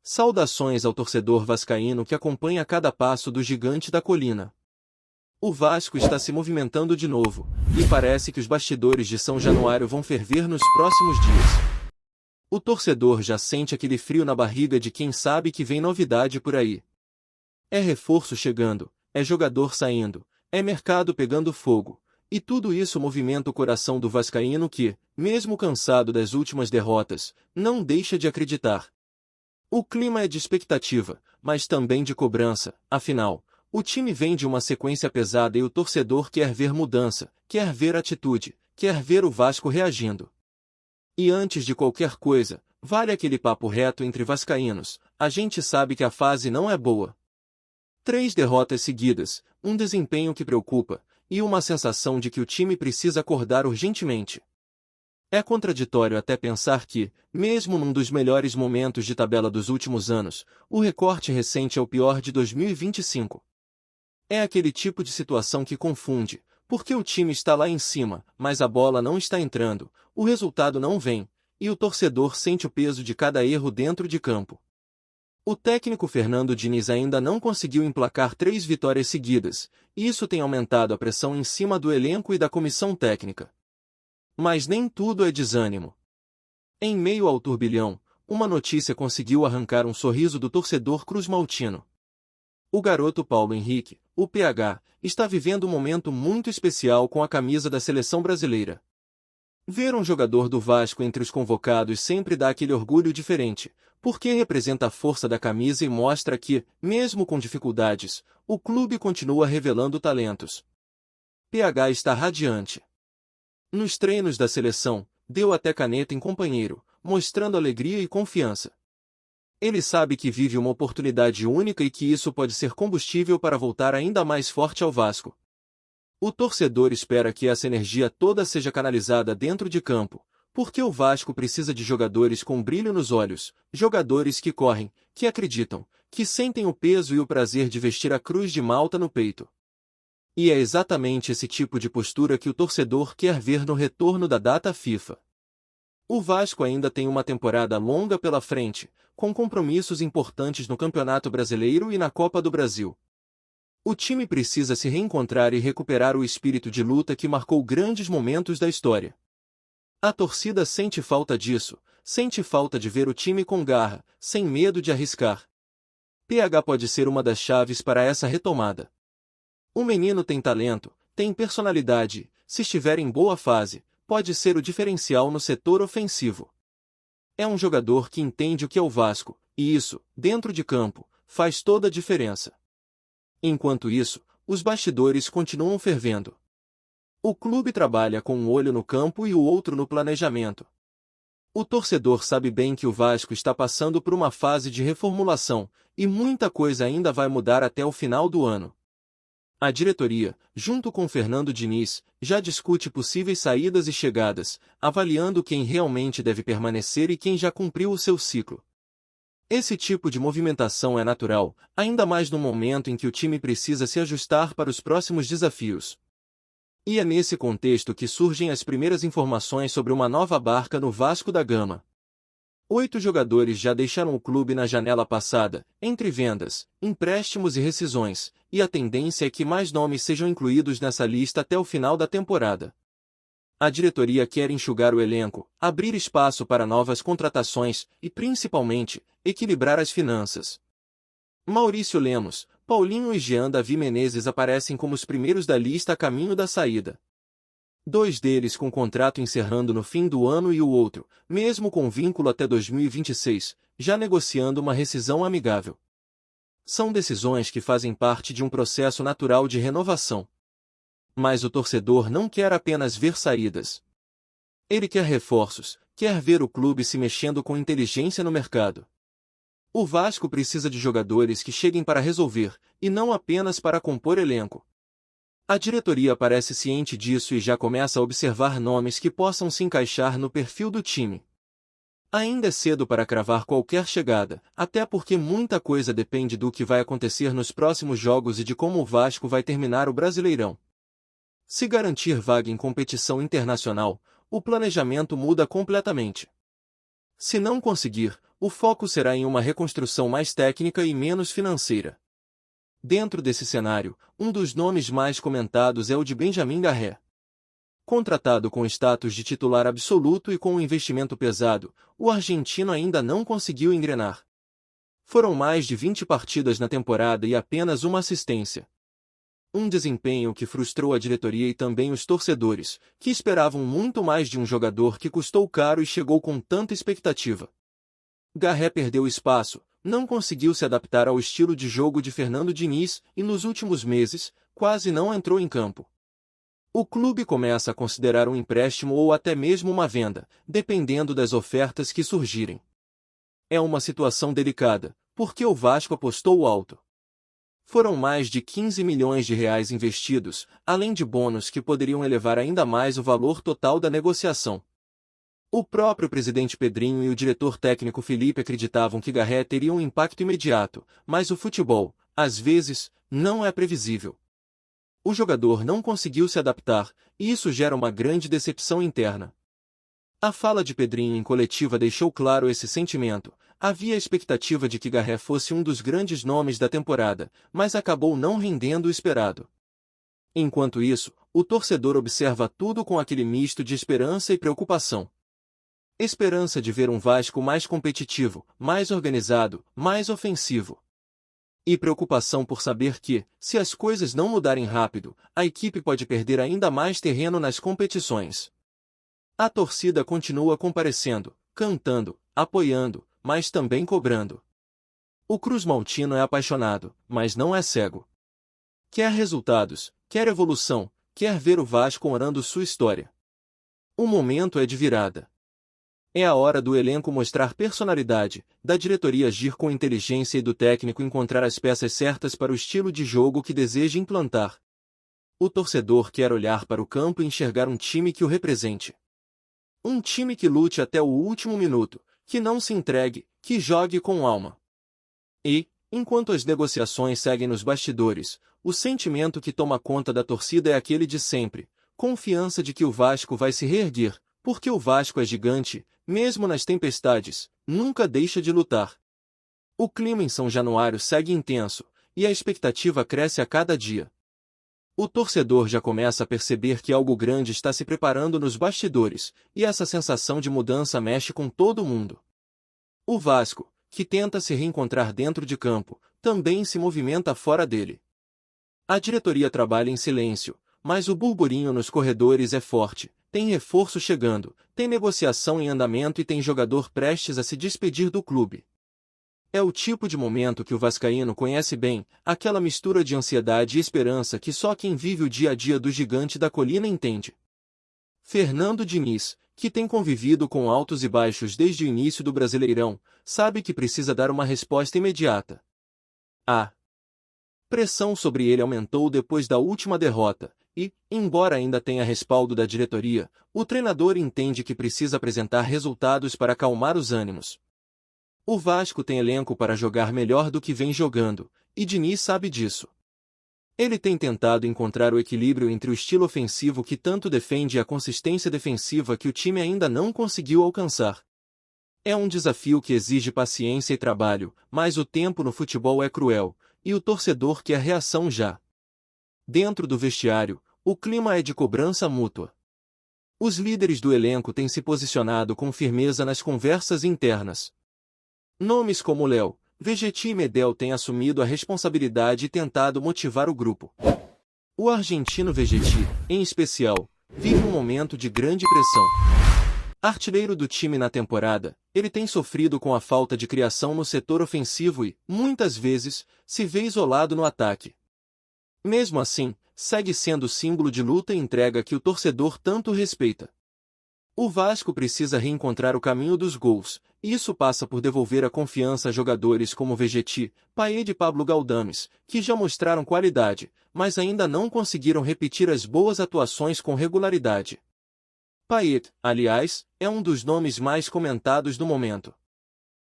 Saudações ao torcedor vascaíno que acompanha cada passo do gigante da colina. O Vasco está se movimentando de novo, e parece que os bastidores de São Januário vão ferver nos próximos dias. O torcedor já sente aquele frio na barriga de quem sabe que vem novidade por aí. É reforço chegando, é jogador saindo, é mercado pegando fogo, e tudo isso movimenta o coração do vascaíno que, mesmo cansado das últimas derrotas, não deixa de acreditar. O clima é de expectativa, mas também de cobrança, afinal, o time vem de uma sequência pesada e o torcedor quer ver mudança, quer ver atitude, quer ver o Vasco reagindo. E antes de qualquer coisa, vale aquele papo reto entre vascaínos, a gente sabe que a fase não é boa. 3 derrotas seguidas, um desempenho que preocupa, e uma sensação de que o time precisa acordar urgentemente. É contraditório até pensar que, mesmo num dos melhores momentos de tabela dos últimos anos, o recorte recente é o pior de 2025. É aquele tipo de situação que confunde, porque o time está lá em cima, mas a bola não está entrando, o resultado não vem, e o torcedor sente o peso de cada erro dentro de campo. O técnico Fernando Diniz ainda não conseguiu emplacar 3 vitórias seguidas, e isso tem aumentado a pressão em cima do elenco e da comissão técnica. Mas nem tudo é desânimo. Em meio ao turbilhão, uma notícia conseguiu arrancar um sorriso do torcedor cruzmaltino. O garoto Paulo Henrique, o PH, está vivendo um momento muito especial com a camisa da seleção brasileira. Ver um jogador do Vasco entre os convocados sempre dá aquele orgulho diferente, porque representa a força da camisa e mostra que, mesmo com dificuldades, o clube continua revelando talentos. PH está radiante. Nos treinos da seleção, deu até caneta em companheiro, mostrando alegria e confiança. Ele sabe que vive uma oportunidade única e que isso pode ser combustível para voltar ainda mais forte ao Vasco. O torcedor espera que essa energia toda seja canalizada dentro de campo, porque o Vasco precisa de jogadores com brilho nos olhos, jogadores que correm, que acreditam, que sentem o peso e o prazer de vestir a cruz de Malta no peito. E é exatamente esse tipo de postura que o torcedor quer ver no retorno da data FIFA. O Vasco ainda tem uma temporada longa pela frente, com compromissos importantes no Campeonato Brasileiro e na Copa do Brasil. O time precisa se reencontrar e recuperar o espírito de luta que marcou grandes momentos da história. A torcida sente falta disso, sente falta de ver o time com garra, sem medo de arriscar. PH pode ser uma das chaves para essa retomada. O menino tem talento, tem personalidade, se estiver em boa fase, pode ser o diferencial no setor ofensivo. É um jogador que entende o que é o Vasco, e isso, dentro de campo, faz toda a diferença. Enquanto isso, os bastidores continuam fervendo. O clube trabalha com um olho no campo e o outro no planejamento. O torcedor sabe bem que o Vasco está passando por uma fase de reformulação, e muita coisa ainda vai mudar até o final do ano. A diretoria, junto com Fernando Diniz, já discute possíveis saídas e chegadas, avaliando quem realmente deve permanecer e quem já cumpriu o seu ciclo. Esse tipo de movimentação é natural, ainda mais no momento em que o time precisa se ajustar para os próximos desafios. E é nesse contexto que surgem as primeiras informações sobre uma nova barca no Vasco da Gama. 8 jogadores já deixaram o clube na janela passada, entre vendas, empréstimos e rescisões, e a tendência é que mais nomes sejam incluídos nessa lista até o final da temporada. A diretoria quer enxugar o elenco, abrir espaço para novas contratações e, principalmente, equilibrar as finanças. Maurício Lemos, Paulinho e Jean Davi Menezes aparecem como os primeiros da lista a caminho da saída. 2 deles com contrato encerrando no fim do ano e o outro, mesmo com vínculo até 2026, já negociando uma rescisão amigável. São decisões que fazem parte de um processo natural de renovação. Mas o torcedor não quer apenas ver saídas. Ele quer reforços, quer ver o clube se mexendo com inteligência no mercado. O Vasco precisa de jogadores que cheguem para resolver, e não apenas para compor elenco. A diretoria parece ciente disso e já começa a observar nomes que possam se encaixar no perfil do time. Ainda é cedo para cravar qualquer chegada, até porque muita coisa depende do que vai acontecer nos próximos jogos e de como o Vasco vai terminar o Brasileirão. Se garantir vaga em competição internacional, o planejamento muda completamente. Se não conseguir, o foco será em uma reconstrução mais técnica e menos financeira. Dentro desse cenário, um dos nomes mais comentados é o de Benjamin Garré. Contratado com status de titular absoluto e com um investimento pesado, o argentino ainda não conseguiu engrenar. Foram mais de 20 partidas na temporada e apenas uma assistência. Um desempenho que frustrou a diretoria e também os torcedores, que esperavam muito mais de um jogador que custou caro e chegou com tanta expectativa. Garré perdeu espaço, não conseguiu se adaptar ao estilo de jogo de Fernando Diniz e nos últimos meses, quase não entrou em campo. O clube começa a considerar um empréstimo ou até mesmo uma venda, dependendo das ofertas que surgirem. É uma situação delicada, porque o Vasco apostou alto. Foram mais de 15 milhões de reais investidos, além de bônus que poderiam elevar ainda mais o valor total da negociação. O próprio presidente Pedrinho e o diretor técnico Felipe acreditavam que Garré teria um impacto imediato, mas o futebol, às vezes, não é previsível. O jogador não conseguiu se adaptar, e isso gera uma grande decepção interna. A fala de Pedrinho em coletiva deixou claro esse sentimento. Havia a expectativa de que Garré fosse um dos grandes nomes da temporada, mas acabou não rendendo o esperado. Enquanto isso, o torcedor observa tudo com aquele misto de esperança e preocupação. Esperança de ver um Vasco mais competitivo, mais organizado, mais ofensivo. E preocupação por saber que, se as coisas não mudarem rápido, a equipe pode perder ainda mais terreno nas competições. A torcida continua comparecendo, cantando, apoiando, mas também cobrando. O Cruz-Maltino é apaixonado, mas não é cego. Quer resultados, quer evolução, quer ver o Vasco honrando sua história. O momento é de virada. É a hora do elenco mostrar personalidade, da diretoria agir com inteligência e do técnico encontrar as peças certas para o estilo de jogo que deseja implantar. O torcedor quer olhar para o campo e enxergar um time que o represente. Um time que lute até o último minuto, que não se entregue, que jogue com alma. E, enquanto as negociações seguem nos bastidores, o sentimento que toma conta da torcida é aquele de sempre, confiança de que o Vasco vai se reerguer, porque o Vasco é gigante, mesmo nas tempestades, nunca deixa de lutar. O clima em São Januário segue intenso, e a expectativa cresce a cada dia. O torcedor já começa a perceber que algo grande está se preparando nos bastidores, e essa sensação de mudança mexe com todo mundo. O Vasco, que tenta se reencontrar dentro de campo, também se movimenta fora dele. A diretoria trabalha em silêncio, mas o burburinho nos corredores é forte, tem reforço chegando, tem negociação em andamento e tem jogador prestes a se despedir do clube. É o tipo de momento que o vascaíno conhece bem, aquela mistura de ansiedade e esperança que só quem vive o dia a dia do gigante da colina entende. Fernando Diniz, que tem convivido com altos e baixos desde o início do Brasileirão, sabe que precisa dar uma resposta imediata. A pressão sobre ele aumentou depois da última derrota, e, embora ainda tenha respaldo da diretoria, o treinador entende que precisa apresentar resultados para acalmar os ânimos. O Vasco tem elenco para jogar melhor do que vem jogando, e Diniz sabe disso. Ele tem tentado encontrar o equilíbrio entre o estilo ofensivo que tanto defende e a consistência defensiva que o time ainda não conseguiu alcançar. É um desafio que exige paciência e trabalho, mas o tempo no futebol é cruel, e o torcedor quer reação já. Dentro do vestiário, o clima é de cobrança mútua. Os líderes do elenco têm se posicionado com firmeza nas conversas internas. Nomes como Léo, Vegetti e Medel têm assumido a responsabilidade e tentado motivar o grupo. O argentino Vegetti, em especial, vive um momento de grande pressão. Artilheiro do time na temporada, ele tem sofrido com a falta de criação no setor ofensivo e, muitas vezes, se vê isolado no ataque. Mesmo assim, segue sendo símbolo de luta e entrega que o torcedor tanto respeita. O Vasco precisa reencontrar o caminho dos gols, e isso passa por devolver a confiança a jogadores como Vegetti, Paede e Pablo Galdames, que já mostraram qualidade, mas ainda não conseguiram repetir as boas atuações com regularidade. Paede, aliás, é um dos nomes mais comentados do momento.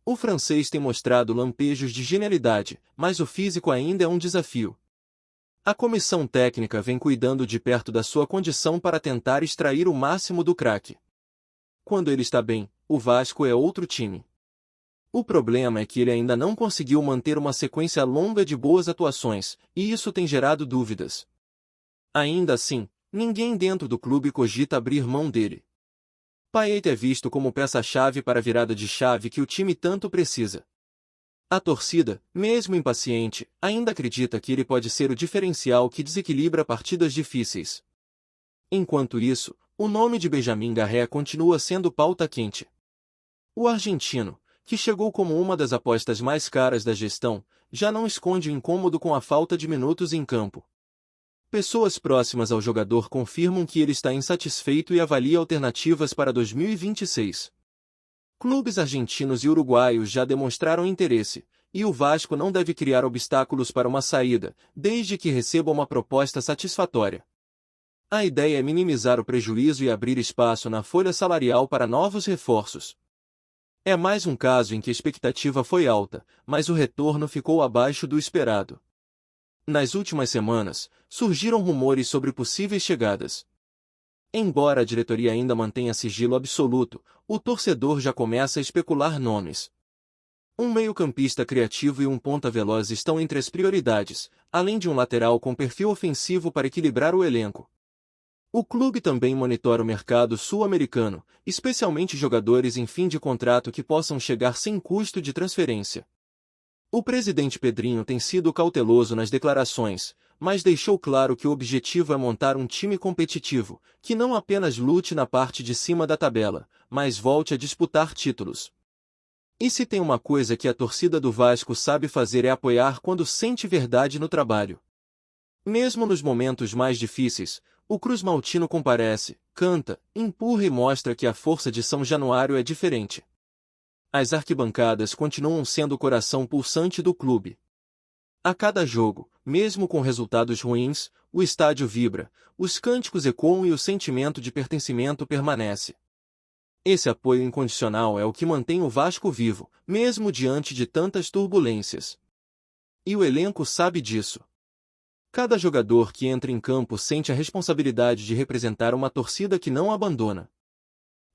O francês tem mostrado lampejos de genialidade, mas o físico ainda é um desafio. A comissão técnica vem cuidando de perto da sua condição para tentar extrair o máximo do craque. Quando ele está bem, o Vasco é outro time. O problema é que ele ainda não conseguiu manter uma sequência longa de boas atuações, e isso tem gerado dúvidas. Ainda assim, ninguém dentro do clube cogita abrir mão dele. Payet é visto como peça-chave para a virada de chave que o time tanto precisa. A torcida, mesmo impaciente, ainda acredita que ele pode ser o diferencial que desequilibra partidas difíceis. Enquanto isso, o nome de Benjamin Garré continua sendo pauta quente. O argentino, que chegou como uma das apostas mais caras da gestão, já não esconde o incômodo com a falta de minutos em campo. Pessoas próximas ao jogador confirmam que ele está insatisfeito e avalia alternativas para 2026. Clubes argentinos e uruguaios já demonstraram interesse, e o Vasco não deve criar obstáculos para uma saída, desde que receba uma proposta satisfatória. A ideia é minimizar o prejuízo e abrir espaço na folha salarial para novos reforços. É mais um caso em que a expectativa foi alta, mas o retorno ficou abaixo do esperado. Nas últimas semanas, surgiram rumores sobre possíveis chegadas. Embora a diretoria ainda mantenha sigilo absoluto, o torcedor já começa a especular nomes. Um meio-campista criativo e um ponta veloz estão entre as prioridades, além de um lateral com perfil ofensivo para equilibrar o elenco. O clube também monitora o mercado sul-americano, especialmente jogadores em fim de contrato que possam chegar sem custo de transferência. O presidente Pedrinho tem sido cauteloso nas declarações, mas deixou claro que o objetivo é montar um time competitivo, que não apenas lute na parte de cima da tabela, mas volte a disputar títulos. E se tem uma coisa que a torcida do Vasco sabe fazer é apoiar quando sente verdade no trabalho. Mesmo nos momentos mais difíceis, o Cruz Maltino comparece, canta, empurra e mostra que a força de São Januário é diferente. As arquibancadas continuam sendo o coração pulsante do clube. A cada jogo, mesmo com resultados ruins, o estádio vibra, os cânticos ecoam e o sentimento de pertencimento permanece. Esse apoio incondicional é o que mantém o Vasco vivo, mesmo diante de tantas turbulências. E o elenco sabe disso. Cada jogador que entra em campo sente a responsabilidade de representar uma torcida que não abandona.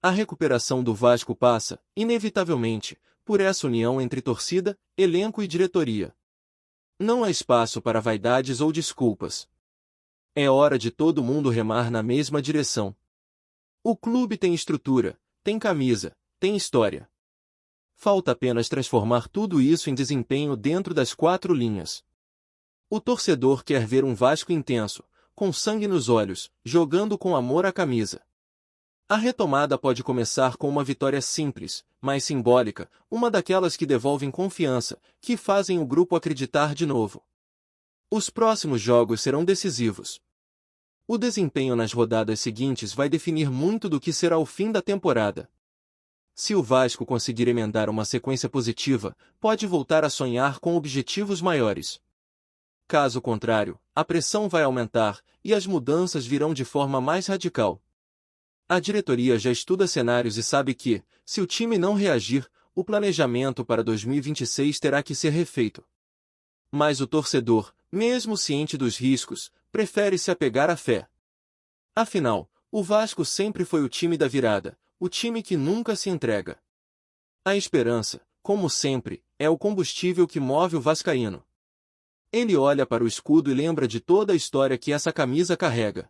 A recuperação do Vasco passa, inevitavelmente, por essa união entre torcida, elenco e diretoria. Não há espaço para vaidades ou desculpas. É hora de todo mundo remar na mesma direção. O clube tem estrutura, tem camisa, tem história. Falta apenas transformar tudo isso em desempenho dentro das quatro linhas. O torcedor quer ver um Vasco intenso, com sangue nos olhos, jogando com amor a camisa. A retomada pode começar com uma vitória simples, mas simbólica, uma daquelas que devolvem confiança, que fazem o grupo acreditar de novo. Os próximos jogos serão decisivos. O desempenho nas rodadas seguintes vai definir muito do que será o fim da temporada. Se o Vasco conseguir emendar uma sequência positiva, pode voltar a sonhar com objetivos maiores. Caso contrário, a pressão vai aumentar, e as mudanças virão de forma mais radical. A diretoria já estuda cenários e sabe que, se o time não reagir, o planejamento para 2026 terá que ser refeito. Mas o torcedor, mesmo ciente dos riscos, prefere se apegar à fé. Afinal, o Vasco sempre foi o time da virada, o time que nunca se entrega. A esperança, como sempre, é o combustível que move o vascaíno. Ele olha para o escudo e lembra de toda a história que essa camisa carrega.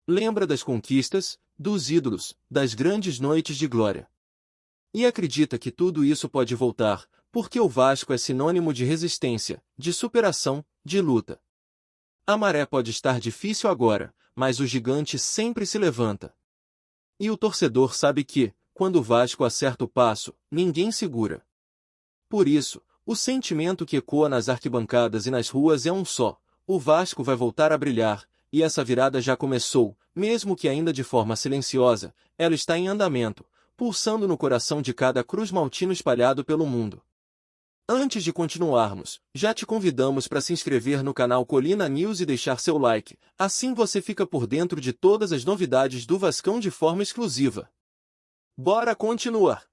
Lembra das conquistas, dos ídolos, das grandes noites de glória. E acredita que tudo isso pode voltar, porque o Vasco é sinônimo de resistência, de superação, de luta. A maré pode estar difícil agora, mas o gigante sempre se levanta. E o torcedor sabe que, quando o Vasco acerta o passo, ninguém segura. Por isso, o sentimento que ecoa nas arquibancadas e nas ruas é um só: o Vasco vai voltar a brilhar. E essa virada já começou, mesmo que ainda de forma silenciosa, ela está em andamento, pulsando no coração de cada Cruz Maltino espalhado pelo mundo. Antes de continuarmos, já te convidamos para se inscrever no canal Colina News e deixar seu like, assim você fica por dentro de todas as novidades do Vascão de forma exclusiva. Bora continuar!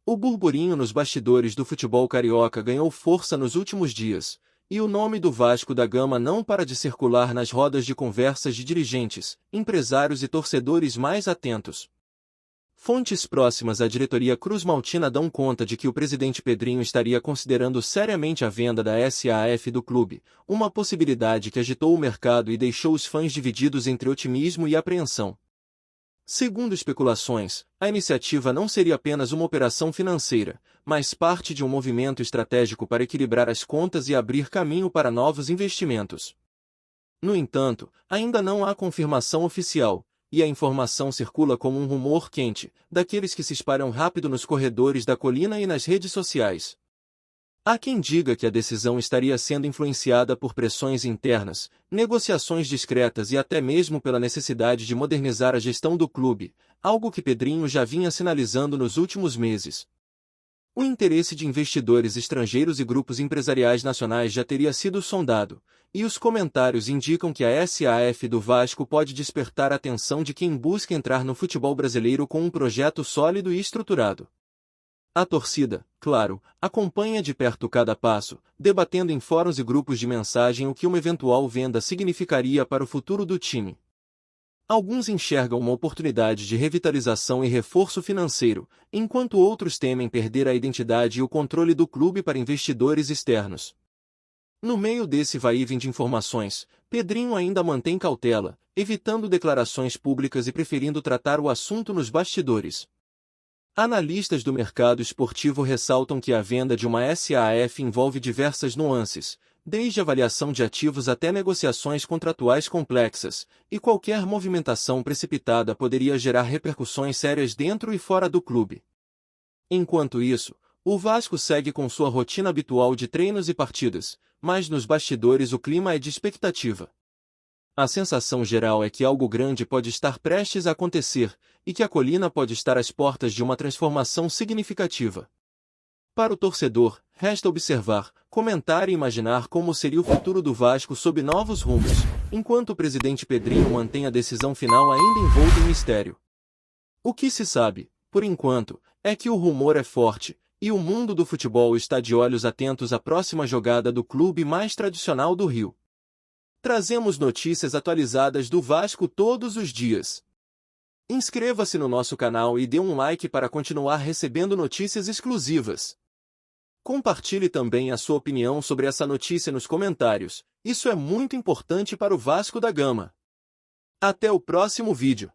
O burburinho nos bastidores do futebol carioca ganhou força nos últimos dias, e o nome do Vasco da Gama não para de circular nas rodas de conversas de dirigentes, empresários e torcedores mais atentos. Fontes próximas à diretoria cruzmaltina dão conta de que o presidente Pedrinho estaria considerando seriamente a venda da SAF do clube, uma possibilidade que agitou o mercado e deixou os fãs divididos entre otimismo e apreensão. Segundo especulações, a iniciativa não seria apenas uma operação financeira, mas parte de um movimento estratégico para equilibrar as contas e abrir caminho para novos investimentos. No entanto, ainda não há confirmação oficial, e a informação circula como um rumor quente, daqueles que se espalham rápido nos corredores da colina e nas redes sociais. Há quem diga que a decisão estaria sendo influenciada por pressões internas, negociações discretas e até mesmo pela necessidade de modernizar a gestão do clube, algo que Pedrinho já vinha sinalizando nos últimos meses. O interesse de investidores estrangeiros e grupos empresariais nacionais já teria sido sondado, e os comentários indicam que a SAF do Vasco pode despertar a atenção de quem busca entrar no futebol brasileiro com um projeto sólido e estruturado. A torcida, claro, acompanha de perto cada passo, debatendo em fóruns e grupos de mensagem o que uma eventual venda significaria para o futuro do time. Alguns enxergam uma oportunidade de revitalização e reforço financeiro, enquanto outros temem perder a identidade e o controle do clube para investidores externos. No meio desse vai-e-vem de informações, Pedrinho ainda mantém cautela, evitando declarações públicas e preferindo tratar o assunto nos bastidores. Analistas do mercado esportivo ressaltam que a venda de uma SAF envolve diversas nuances, desde avaliação de ativos até negociações contratuais complexas, e qualquer movimentação precipitada poderia gerar repercussões sérias dentro e fora do clube. Enquanto isso, o Vasco segue com sua rotina habitual de treinos e partidas, mas nos bastidores o clima é de expectativa. A sensação geral é que algo grande pode estar prestes a acontecer, e que a colina pode estar às portas de uma transformação significativa. Para o torcedor, resta observar, comentar e imaginar como seria o futuro do Vasco sob novos rumos, enquanto o presidente Pedrinho mantém a decisão final ainda envolta em mistério. O que se sabe, por enquanto, é que o rumor é forte, e o mundo do futebol está de olhos atentos à próxima jogada do clube mais tradicional do Rio. Trazemos notícias atualizadas do Vasco todos os dias. Inscreva-se no nosso canal e dê um like para continuar recebendo notícias exclusivas. Compartilhe também a sua opinião sobre essa notícia nos comentários, isso é muito importante para o Vasco da Gama. Até o próximo vídeo.